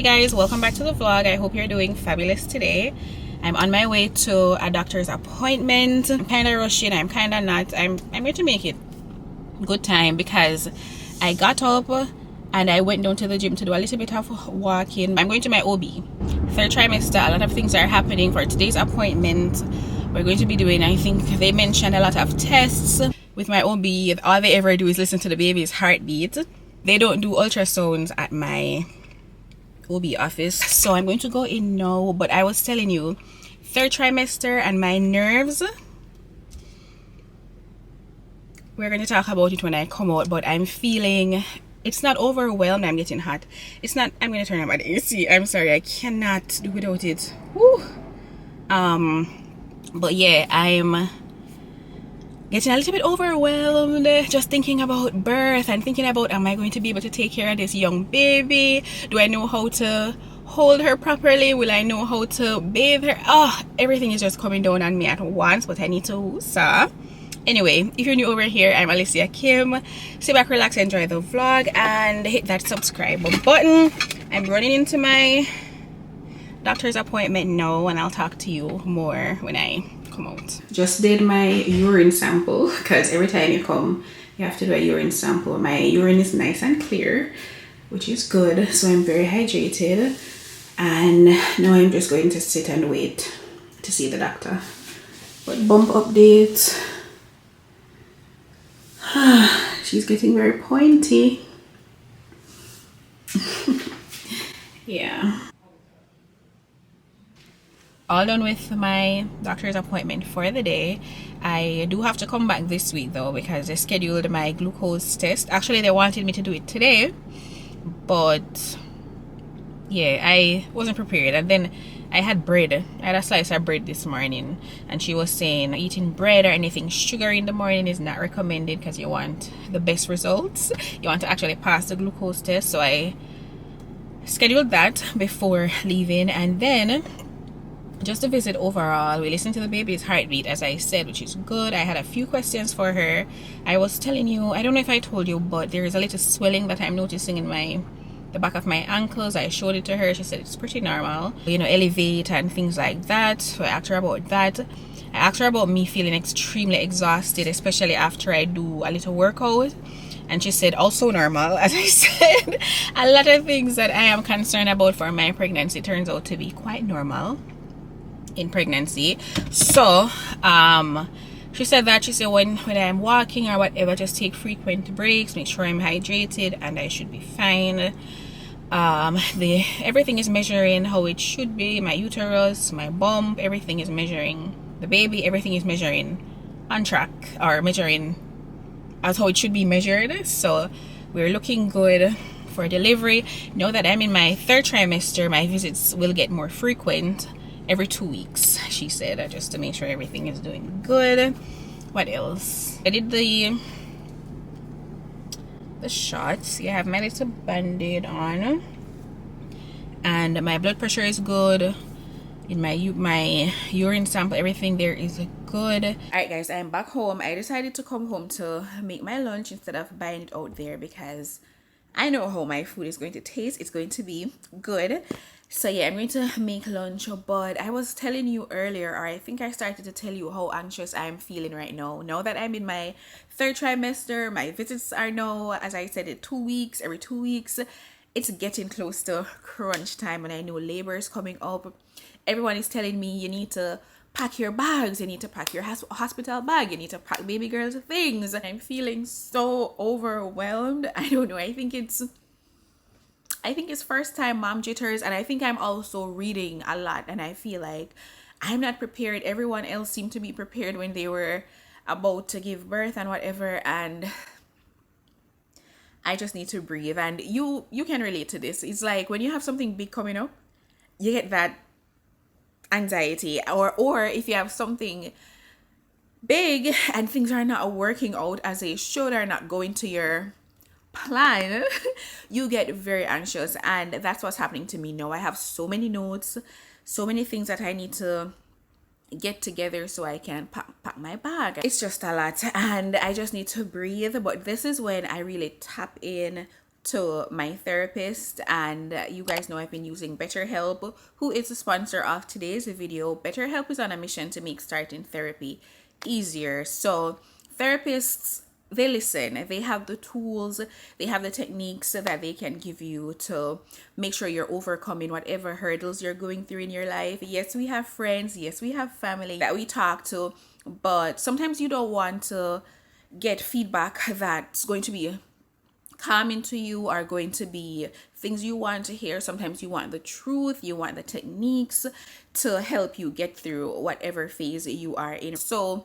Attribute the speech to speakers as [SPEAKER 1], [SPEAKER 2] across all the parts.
[SPEAKER 1] Hey guys, welcome back to the vlog. I hope you're doing fabulous today. I'm on my way to a doctor's appointment. I'm kind of rushing. I'm kind of not. I'm going to make it good time because I got up and I went down to the gym to do a little bit of walking. I'm going to my OB. Third trimester. A lot of things are happening for today's appointment. We're going to be doing, I think they mentioned a lot of tests with my OB. All they ever do is listen to the baby's heartbeat. They don't do ultrasounds at my OB office, so I'm going to go in now. But I was telling you, third trimester and my nerves, we're going to talk about it when I come out. But I'm feeling, it's not overwhelmed. I'm getting hot. It's not. I'm going to turn on my AC. I'm sorry, I cannot do without it. Woo. But yeah, I'm getting a little bit overwhelmed just thinking about birth and thinking about, am I going to be able to take care of this young baby? Do I know how to hold her properly? Will I know how to bathe her? Oh, everything is just coming down on me at once, but I need to anyway, if you're new over here, I'm Alicia Kim. Sit back, relax, enjoy the vlog, and hit that subscribe button. I'm running into my doctor's appointment now, and I'll talk to you more when I come out. Just did my urine sample because every time you come you have to do a urine sample. My urine is nice and clear, which is good, so I'm very hydrated, and now I'm just going to sit and wait to see the doctor. But bump update, she's getting very pointy. Yeah, all done with my doctor's appointment for the day. I do have to come back this week though because they scheduled my glucose test. Actually, they wanted me to do it today, but yeah, I wasn't prepared. And then I had bread. I had a slice of bread this morning, and she was saying eating bread or anything sugary in the morning is not recommended because you want the best results. You want to actually pass the glucose test. So I scheduled that before leaving, and then just a visit overall. We listened to the baby's heartbeat, as I said, which is good. I had a few questions for her. I was telling you, I don't know if I told you, but there is a little swelling that I'm noticing in the back of my ankles. I showed it to her. She said it's pretty normal, you know, elevate and things like that. So I asked her about that. I asked her about me feeling extremely exhausted, especially after I do a little workout, and she said also normal. As I said, a lot of things that I am concerned about for my pregnancy turns out to be quite normal in pregnancy. So she said that, she said when I'm walking or whatever, just take frequent breaks, make sure I'm hydrated, and I should be fine. Everything is measuring how it should be. My uterus, my bump, everything is measuring. The baby, everything is measuring on track, or measuring as how it should be measured. So we're looking good for delivery. Now that I'm in my third trimester, my visits will get more frequent, every 2 weeks, she said, just to make sure everything is doing good. What else? I did the shots. Yeah, I have my little band-aid on, and my blood pressure is good. In my urine sample, everything there is good. All right guys, I'm back home. I decided to come home to make my lunch instead of buying it out there because I know how my food is going to taste. It's going to be good. So yeah, I'm going to make lunch. But I was telling you earlier, or I think I started to tell you how anxious I'm feeling right now. Now that I'm in my third trimester, my visits are now, as I said, every 2 weeks. It's getting close to crunch time, and I know labor is coming up. Everyone is telling me you need to pack your bags, you need to pack your hospital bag, you need to pack baby girl's things. I'm feeling so overwhelmed. I don't know, I think it's first time mom jitters, and I think I'm also reading a lot, and I feel like I'm not prepared. Everyone else seemed to be prepared when they were about to give birth and whatever, and I just need to breathe. And you can relate to this. It's like when you have something big coming up, you get that anxiety, or if you have something big and things are not working out as they should, or not going to your plan, you get very anxious. And that's what's happening to me now. I have so many notes, so many things that I need to get together so I can pack my bag. It's just a lot, and I just need to breathe. But this is when I really tap in to my therapist, and you guys know I've been using BetterHelp, who is the sponsor of today's video. BetterHelp is on a mission to make starting therapy easier. So therapists, they listen, they have the tools, they have the techniques that they can give you to make sure you're overcoming whatever hurdles you're going through in your life. Yes, we have friends, yes, we have family that we talk to, but sometimes you don't want to get feedback that's going to be calming to you, are going to be things you want to hear. Sometimes you want the truth, you want the techniques to help you get through whatever phase you are in. So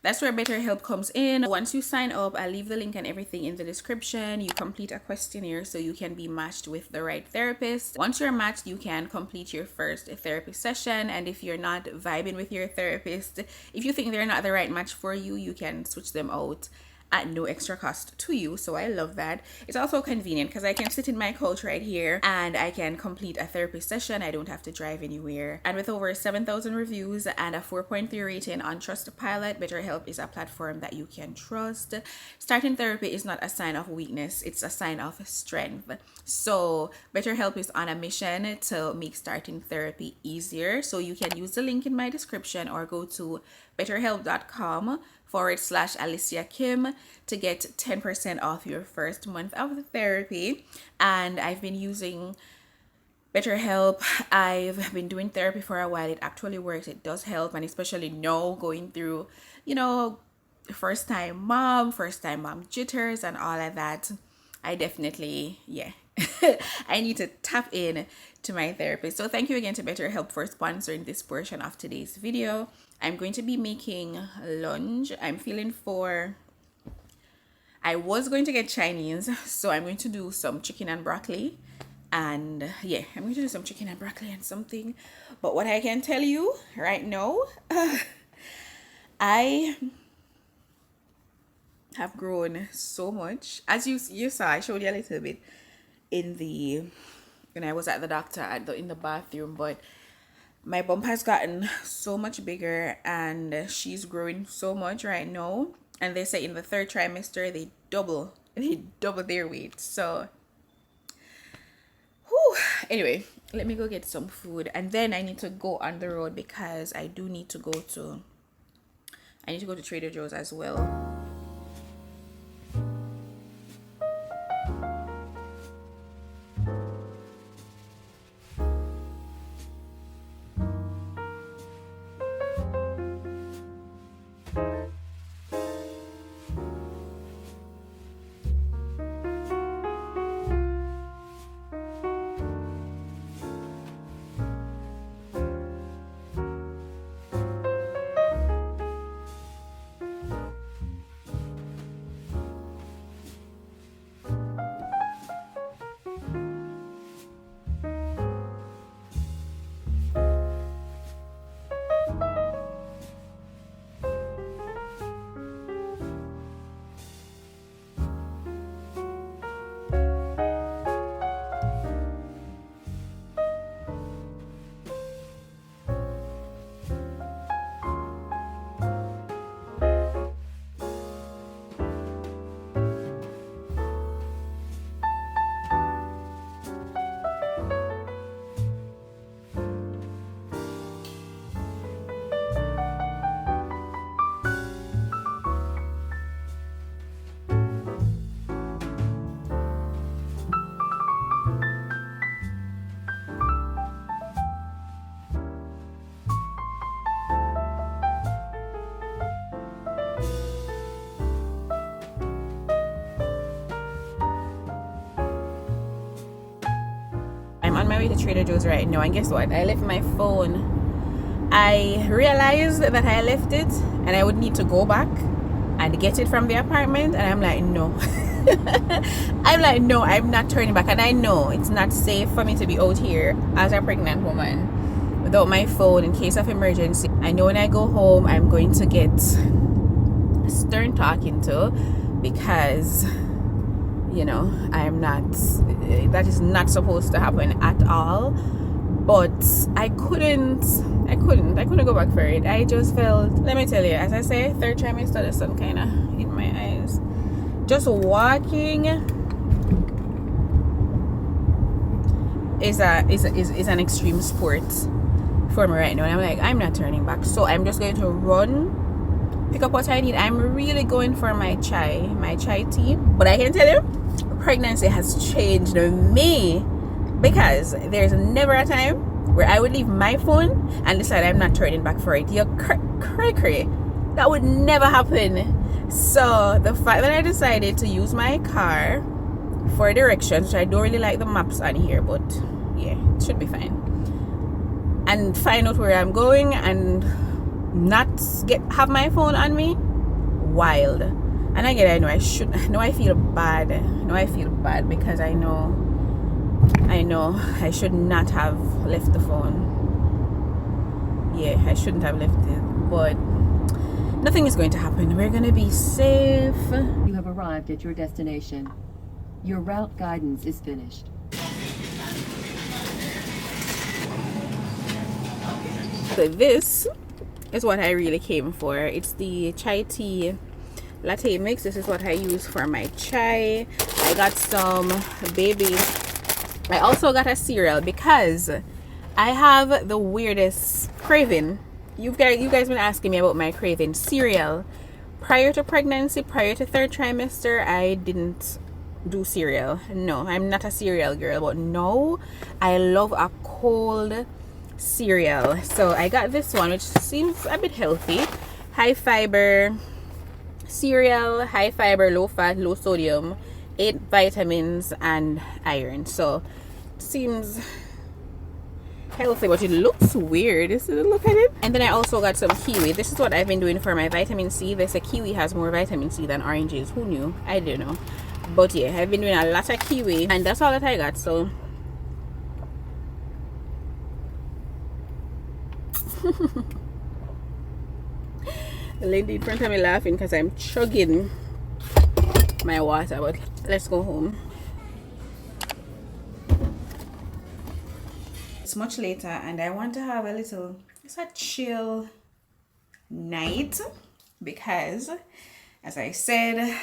[SPEAKER 1] that's where BetterHelp comes in. Once you sign up, I'll leave the link and everything in the description. You complete a questionnaire so you can be matched with the right therapist. Once you're matched, you can complete your first therapy session. And if you're not vibing with your therapist, if you think they're not the right match for you, you can switch them out at no extra cost to you. So I love that. It's also convenient because I can sit in my couch right here and I can complete a therapy session. I don't have to drive anywhere. And with over 7,000 reviews and a 4.3 rating on Trustpilot, BetterHelp is a platform that you can trust. Starting therapy is not a sign of weakness, it's a sign of strength. So BetterHelp is on a mission to make starting therapy easier. So you can use the link in my description or go to betterhelp.com/Alicia Kim to get 10% off your first month of the therapy. And I've been using BetterHelp. I've been doing therapy for a while. It actually works. It does help. And especially now going through, first time mom jitters and all of that, I definitely, I need to tap in to my therapist. So thank you again to BetterHelp for sponsoring this portion of today's video. I'm going to be making lunch. I was going to get Chinese, so I'm going to do some chicken and broccoli. And I'm going to do some chicken and broccoli and something. But what I can tell you right now, I have grown so much. As you saw, I showed you a little bit when I was at the doctor in the bathroom, but my bump has gotten so much bigger and she's growing so much right now. And they say in the third trimester they double their weight. So anyway, let me go get some food and then I need to go on the road because I need to go to Trader Joe's as well. On my way to Trader Joe's right now, and guess what? I left my phone. I realized that I left it and I would need to go back and get it from the apartment, and I'm like, no. No, I'm not turning back. And I know it's not safe for me to be out here as a pregnant woman without my phone in case of emergency. I know when I go home I'm going to get stern talking to because that is not supposed to happen at all. But I couldn't go back for it. I just felt, let me tell you, as I say, third trimester, the sun kind of in my eyes. Just walking is an extreme sport for me right now, and I'm like, I'm not turning back. So I'm just going to run, pick up what I need. I'm really going for my chai tea. But I can tell you, pregnancy has changed me, because there's never a time where I would leave my phone and decide I'm not turning back for it. You're cray. That would never happen. So the fact that I decided to use my car for directions, which I don't really like the maps on here, but yeah, it should be fine, and find out where I'm going and not have my phone on me, wild. And again, I know I feel bad. Because I know I should not have left the phone. Yeah, I shouldn't have left it, but nothing is going to happen. We're gonna be safe.
[SPEAKER 2] You have arrived at your destination. Your route guidance is finished.
[SPEAKER 1] So this is what I really came for. It's the chai tea latte mix. This is what I use for my chai. I got some baby. I also got a cereal because I have the weirdest craving. You guys been asking me about my craving. Cereal. Prior to pregnancy, prior to 3rd trimester, I didn't do cereal. No, I'm not a cereal girl, but no, I love a cold cereal. So I got this one, which seems a bit healthy. High fiber cereal, high fiber, low fat, low sodium, 8 vitamins and iron. So seems healthy, but it looks weird. Look at it. And then I also got some kiwi. This is what I've been doing for my vitamin C. They say kiwi has more vitamin C than oranges. Who knew? I don't know. But yeah, I've been doing a lot of kiwi, and that's all that I got. So the lady in front of me laughing because I'm chugging my water. But let's go home. It's much later, and I want to have a chill night, because as I said,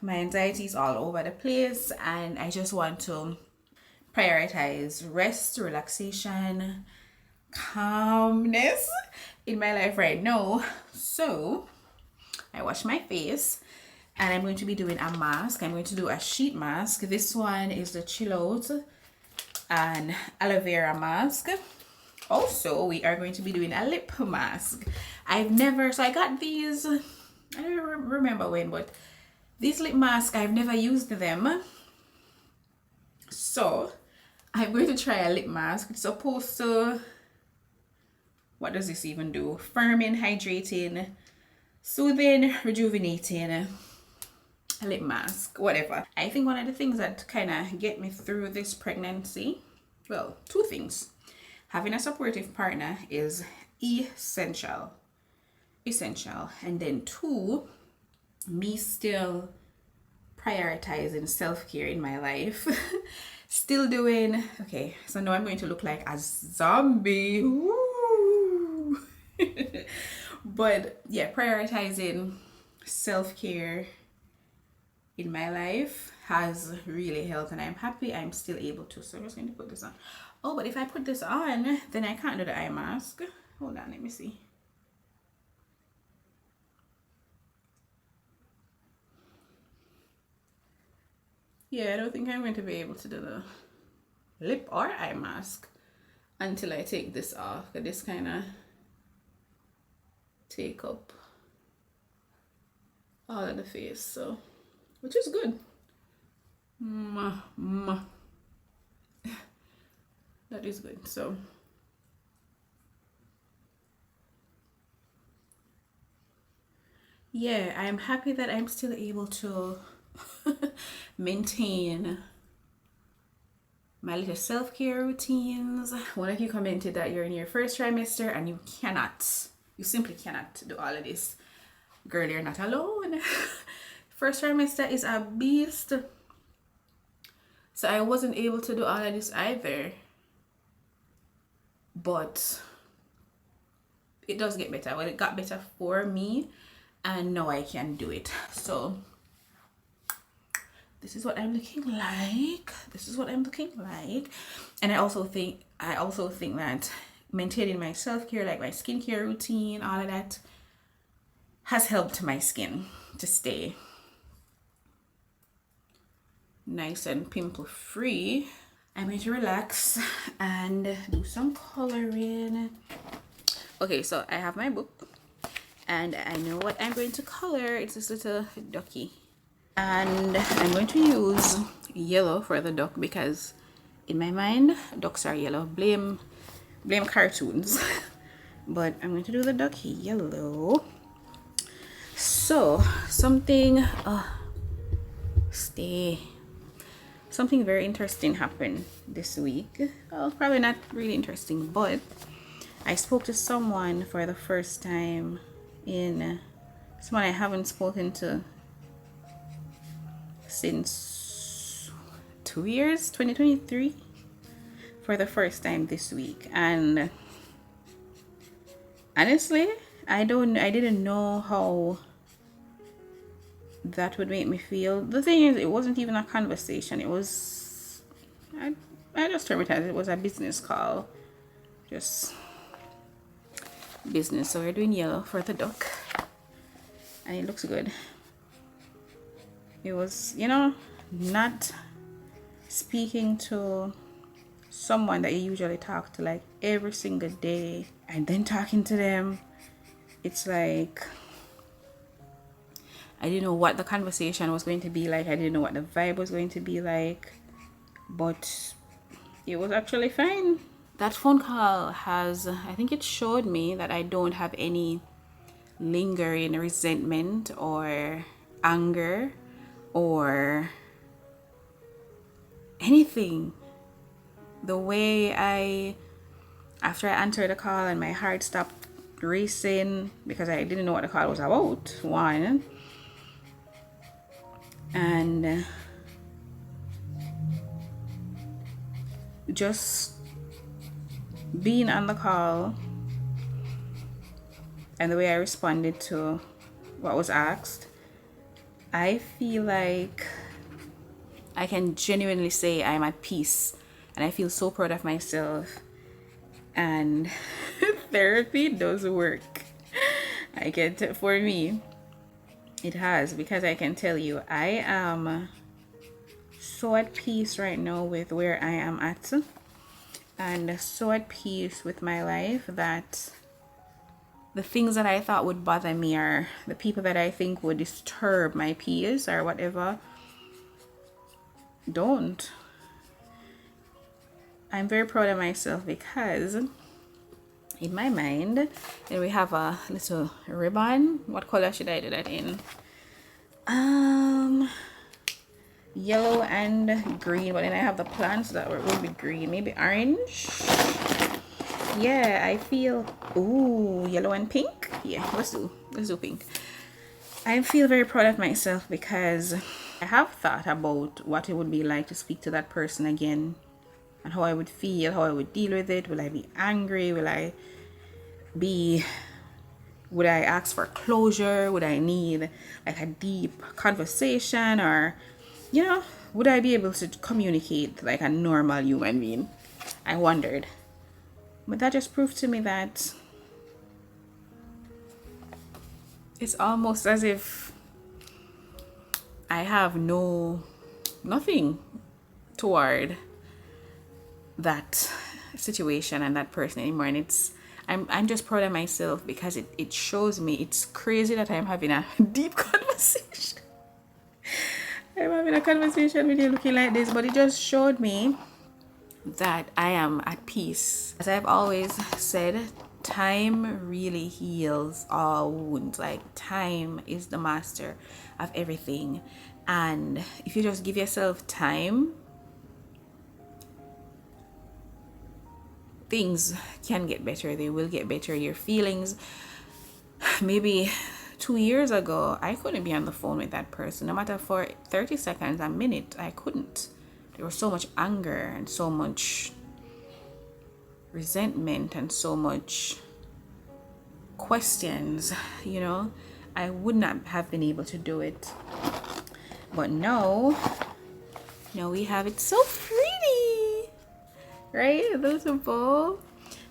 [SPEAKER 1] my anxiety is all over the place, and I just want to prioritize rest, relaxation, calmness in my life right now. So I wash my face, and I'm going to be doing a mask. I'm going to do a sheet mask. This one is the Chill Out and aloe vera mask. Also, we are going to be doing a lip mask. So I got these, I don't remember when, but these lip masks, I've never used them. So I'm going to try a lip mask. It's supposed to, what does this even do? Firming, hydrating, soothing, rejuvenating lip mask, whatever. I think one of the things that kind of get me through this pregnancy, well, 2 things. Having a supportive partner is essential. And then 2, me still prioritizing self-care in my life. Still doing, okay, so now I'm going to look like a zombie. Woo! But yeah, prioritizing self-care in my life has really helped, and I'm happy I'm still able to. So I'm just going to put this on. Oh, but if I put this on, then I can't do the eye mask. Hold on, let me see. Yeah, I don't think I'm going to be able to do the lip or eye mask until I take this off, because this kind of take up all of the face, so, which is good. That is good. So yeah, I'm happy that I'm still able to maintain my little self-care routines. One of you commented that you're in your 1st trimester and you simply cannot do all of this. Girl, you're not alone. 1st trimester is a beast. So I wasn't able to do all of this either. But it does get better. Well, it got better for me, and now I can do it. So this is what I'm looking like. This is what I'm looking like. And I also think that maintaining my self-care, like my skincare routine, all of that has helped my skin to stay nice and pimple free. I'm going to relax and do some coloring. Okay, so I have my book and I know what I'm going to color. It's this little ducky, and I'm going to use yellow for the duck because in my mind ducks are yellow. Blame cartoons. But I'm going to do the ducky yellow. So something something very interesting happened this week. Well, probably not really interesting, but I spoke to someone for the first time someone I haven't spoken to since 2 years, 2023, for the first time this week. And honestly, I didn't know how that would make me feel. The thing is, it wasn't even a conversation. It was, I just termed it as it was a business call. Just business. So we're doing yellow for the duck. And it looks good. It was, not speaking to someone that you usually talk to like every single day and then talking to them. It's like I didn't know what the conversation was going to be like. I didn't know what the vibe was going to be like, but it was actually fine. That phone call I think it showed me that I don't have any lingering resentment or anger or anything. The way after I answered the call and my heart stopped racing because I didn't know what the call was about, one. And just being on the call and the way I responded to what was asked, I feel like I can genuinely say I'm at peace and I feel so proud of myself. And therapy does work. For me, it has, because I can tell you, I am so at peace right now with where I am at, and so at peace with my life that the things that I thought would bother me, or the people that I think would disturb my peace or whatever, don't. I'm very proud of myself because in my mind, and we have a little ribbon. What color should I do that in? Yellow and green, but then I have the plants that will be green, maybe orange. Yeah, I feel, ooh, yellow and pink. Yeah, let's do pink. I feel very proud of myself because I have thought about what it would be like to speak to that person again, and how I would feel, how I would deal with it. Will I be angry? Would I ask for closure? Would I need like a deep conversation? Or, would I be able to communicate like a normal human being? I wondered. But that just proved to me that it's almost as if I have nothing toward that situation and that person anymore. And I'm just proud of myself because it shows me it's crazy that I'm having a deep conversation. I'm having a conversation with you looking like this, but it just showed me that I am at peace. As I've always said, time really heals all wounds. Like, time is the master of everything. And if you just give yourself time, things can get better. They will get better. Your feelings, maybe 2 years ago, I couldn't be on the phone with that person. No matter for 30 seconds, a minute, I couldn't. There was so much anger and so much resentment and so much questions, I would not have been able to do it. But now Now we have it so pretty, right? Beautiful.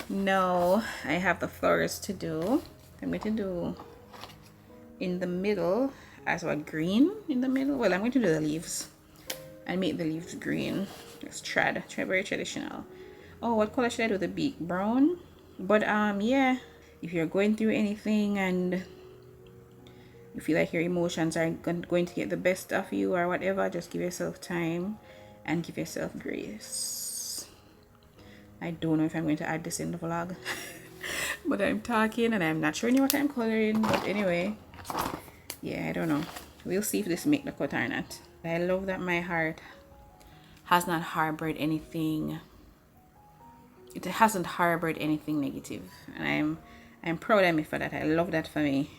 [SPEAKER 1] Now I have the flowers to do. I'm going to do in the middle as what, green in the middle. Well, I'm going to do the leaves and make the leaves green. It's very traditional. Oh, what color should I do the beak? Brown. But yeah, if you're going through anything and you feel like your emotions are going to get the best of you or whatever, just give yourself time and give yourself grace. I don't know if I'm going to add this in the vlog but I'm talking and I'm not showing you what I'm coloring. But anyway, yeah, I don't know, we'll see if this make the cut or not. I love that my heart has not harbored anything, it hasn't harbored anything negative, and I'm proud of me for that. I love that for me.